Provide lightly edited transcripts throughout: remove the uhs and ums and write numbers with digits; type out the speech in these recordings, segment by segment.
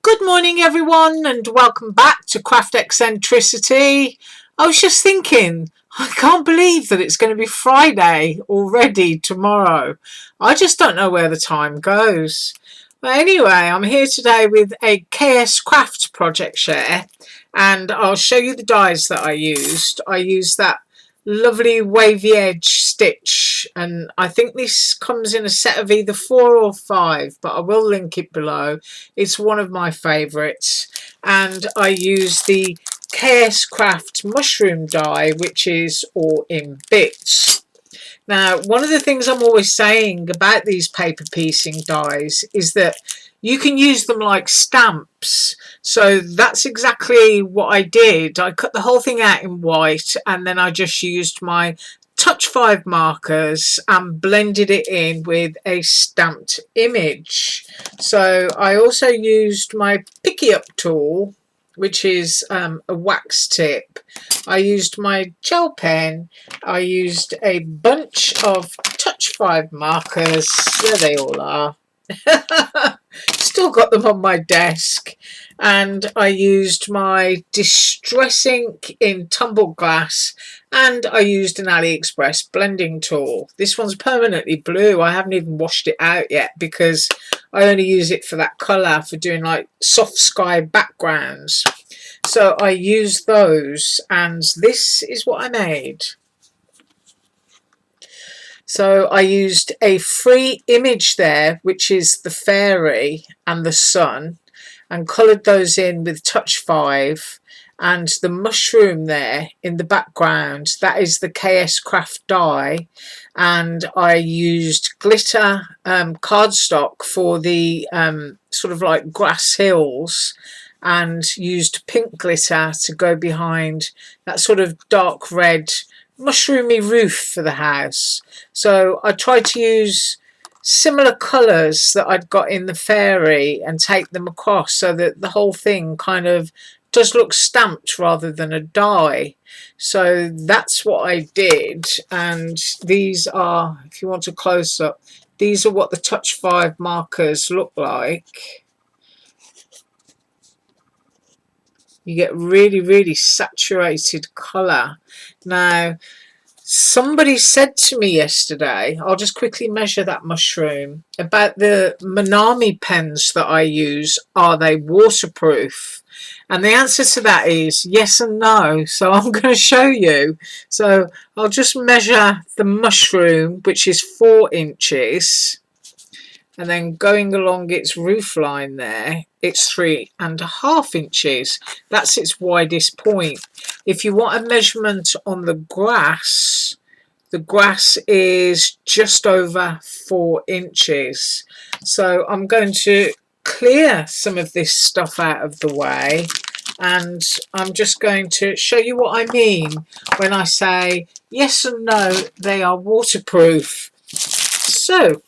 Good morning everyone and welcome back to Craft Eccentricity. I was just thinking, I can't believe that it's going to be Friday already tomorrow. I just don't know where the time goes. But anyway, I'm here today with a KSCRAFT project share and I'll show you the dies that I used. I used that lovely wavy edge stitch, and I think this comes in a set of either 4 or 5, but I will link it below. It's one of my favourites, and I use the KSCRAFT mushroom die, which is all in bits. Now, one of the things I'm always saying about these paper piecing dies is that you can use them like stamps. So that's exactly what I did. I cut the whole thing out in white and then I just used my Touch 5 markers and blended it in with a stamped image. So I also used my picky up tool, which is a wax tip. I used my gel pen. I used a bunch of Touch 5 markers. There they all are. Still got them on my desk. And I used my Distress ink in tumbled glass, and I used an Aliexpress blending tool. This one's permanently blue. I haven't even washed it out yet because I only use it for that colour, for doing like soft sky backgrounds. So I used those, and this is what I made. So I used a free image there, which is the fairy and the sun, and coloured those in with Touch 5, and the mushroom there in the background, that is the KSCRAFT die, and I used glitter cardstock for the sort of like grass hills, and used pink glitter to go behind that sort of dark red mushroomy roof for the house. So I tried to use similar colours that I'd got in the fairy and take them across so that the whole thing kind of does look stamped rather than a die. So that's what I did, and these are, if you want a close up, these are what the Touch 5 markers look like. You get really saturated colour. Now, somebody said to me yesterday, I'll just quickly measure that mushroom, about the MONAMI pens that I use, are they waterproof? And the answer to that is yes and no. So I'm going to show you. So I'll just measure the mushroom, which is 4 inches. And then going along its roof line there, it's 3.5 inches. That's its widest point. If you want a measurement on the grass is just over 4 inches. So I'm going to clear some of this stuff out of the way, and I'm just going to show you what I mean when I say yes and no, they are waterproof. So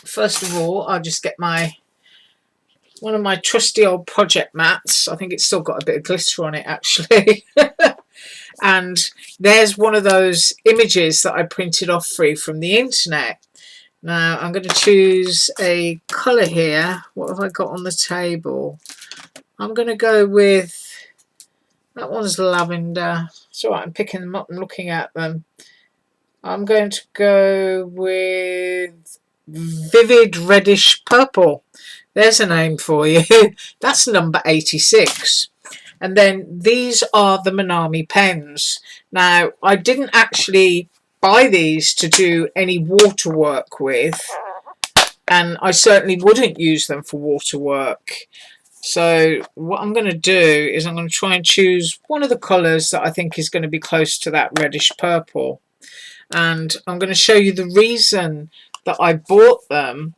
first of all, I'll just get one of my trusty old project mats. I think it's still got a bit of glitter on it actually. And there's one of those images that I printed off free from the internet. Now I'm going to choose a colour here. What have I got on the table? I'm going to go with, that one's lavender. It's alright, I'm picking them up and looking at them. I'm going to go with vivid reddish purple. There's a name for you. That's number 86. And then these are the MONAMI pens. Now, I didn't actually buy these to do any water work with, and I certainly wouldn't use them for water work. So what I'm going to do is I'm going to try and choose one of the colours that I think is going to be close to that reddish purple. And I'm going to show you the reason that I bought them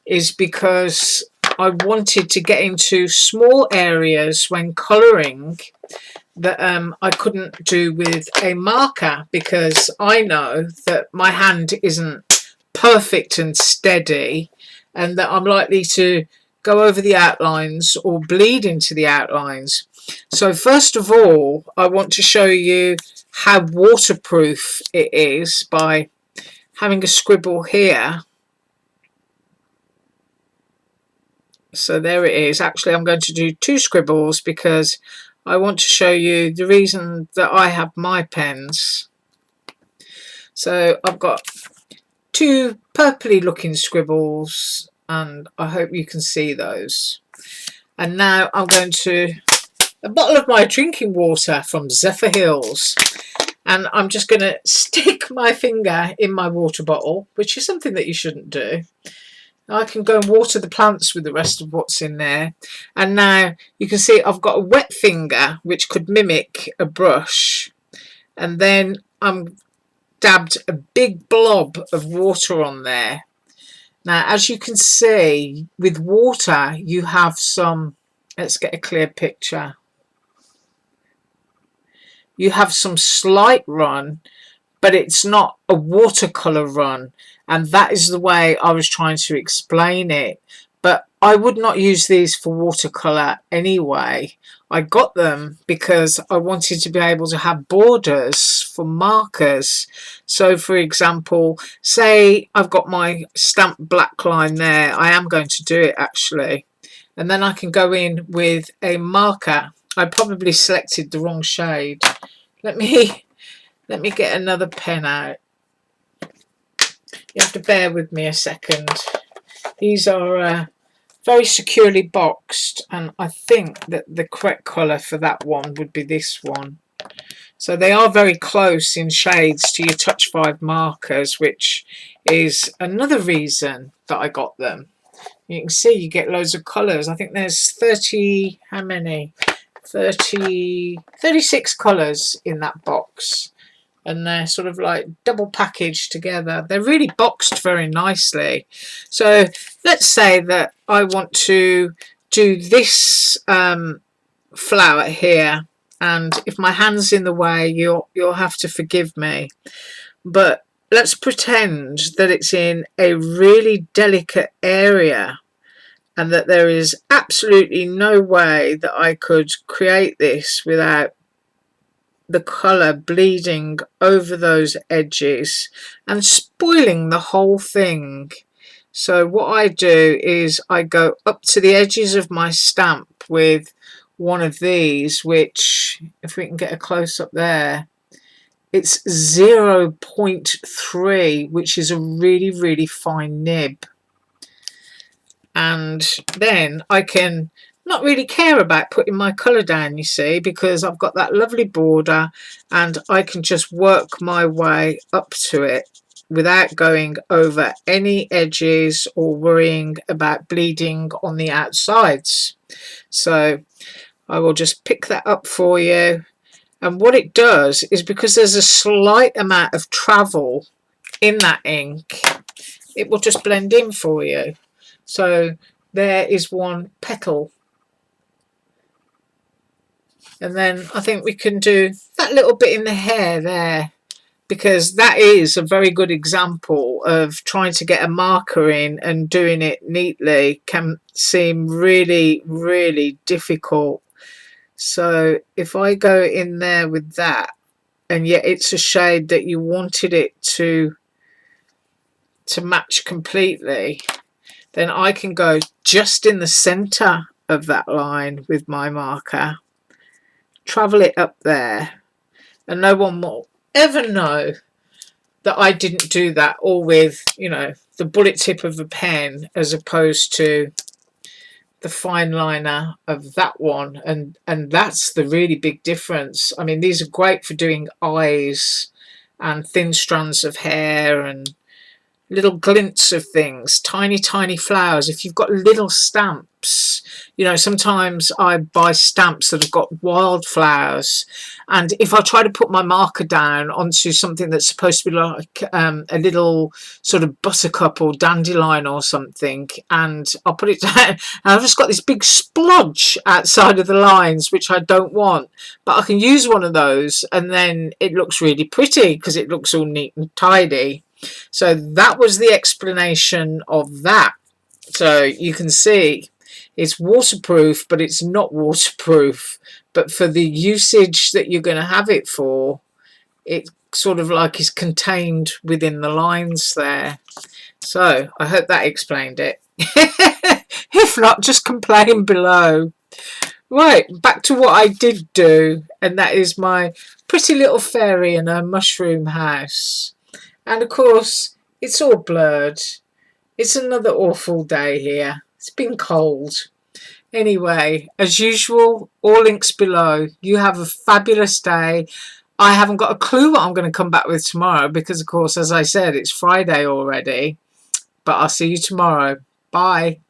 is because I wanted to get into small areas when colouring that I couldn't do with a marker, because I know that my hand isn't perfect and steady, and that I'm likely to go over the outlines or bleed into the outlines. So first of all, I want to show you how waterproof it is by having a scribble here. So there it is. Actually, I'm going to do 2 scribbles because I want to show you the reason that I have my pens. So I've got 2 purpley looking scribbles, and I hope you can see those. And now I'm going to a bottle of my drinking water from Zephyr Hills, and I'm just going to stick my finger in my water bottle, which is something that you shouldn't do. I can go and water the plants with the rest of what's in there. And now you can see I've got a wet finger which could mimic a brush, and then I'm dabbed a big blob of water on there. Now as you can see, with water you have some, let's get a clear picture, you have some slight run, but it's not a watercolour run, and that is the way I was trying to explain it. But I would not use these for watercolour anyway. I got them because I wanted to be able to have borders for markers. So for example, say I've got my stamped black line there. I am going to do it actually, and then I can go in with a marker. I probably selected the wrong shade. Let me get another pen out. You have to bear with me a second. These are very securely boxed, and I think that the correct colour for that one would be this one. So they are very close in shades to your Touch 5 markers, which is another reason that I got them. You can see you get loads of colours. I think there's 30, how many? 36 colours in that box, and they're sort of like double packaged together. They're really boxed very nicely. So let's say that I want to do this flower here, and if my hand's in the way, you'll have to forgive me, but let's pretend that it's in a really delicate area and that there is absolutely no way that I could create this without the colour bleeding over those edges and spoiling the whole thing. So what I do is I go up to the edges of my stamp with one of these, which, if we can get a close-up there, it's 0.3, which is a really fine nib. And then I can not really care about putting my colour down, you see, because I've got that lovely border and I can just work my way up to it without going over any edges or worrying about bleeding on the outsides. So I will just pick that up for you, and what it does is, because there's a slight amount of travel in that ink, it will just blend in for you. So there is one petal, and then I think we can do that little bit in the hair there, because that is a very good example of trying to get a marker in and doing it neatly can seem really difficult. So if I go in there with that, and yet it's a shade that you wanted it to match completely, then I can go just in the center of that line with my marker, travel it up there, and no one will ever know that I didn't do that all with, you know, the bullet tip of a pen as opposed to the fine liner of that one. And that's the really big difference. I mean, these are great for doing eyes and thin strands of hair and little glints of things, tiny flowers. If you've got little stamps, you know, sometimes I buy stamps that have got wildflowers, and if I try to put my marker down onto something that's supposed to be like a little sort of buttercup or dandelion or something, and I'll put it down and I've just got this big splodge outside of the lines which I don't want, but I can use one of those and then it looks really pretty because it looks all neat and tidy. So that was the explanation of that. So you can see it's waterproof, but it's not waterproof. But for the usage that you're going to have it for, it sort of like is contained within the lines there. So I hope that explained it. If not, just complain below. Right, back to what I did do, and that is my pretty little fairy in her mushroom house. And of course, it's all blurred. It's another awful day here. It's been cold. Anyway, as usual, all links below. You have a fabulous day. I haven't got a clue what I'm going to come back with tomorrow because, of course, as I said, it's Friday already. But I'll see you tomorrow. Bye.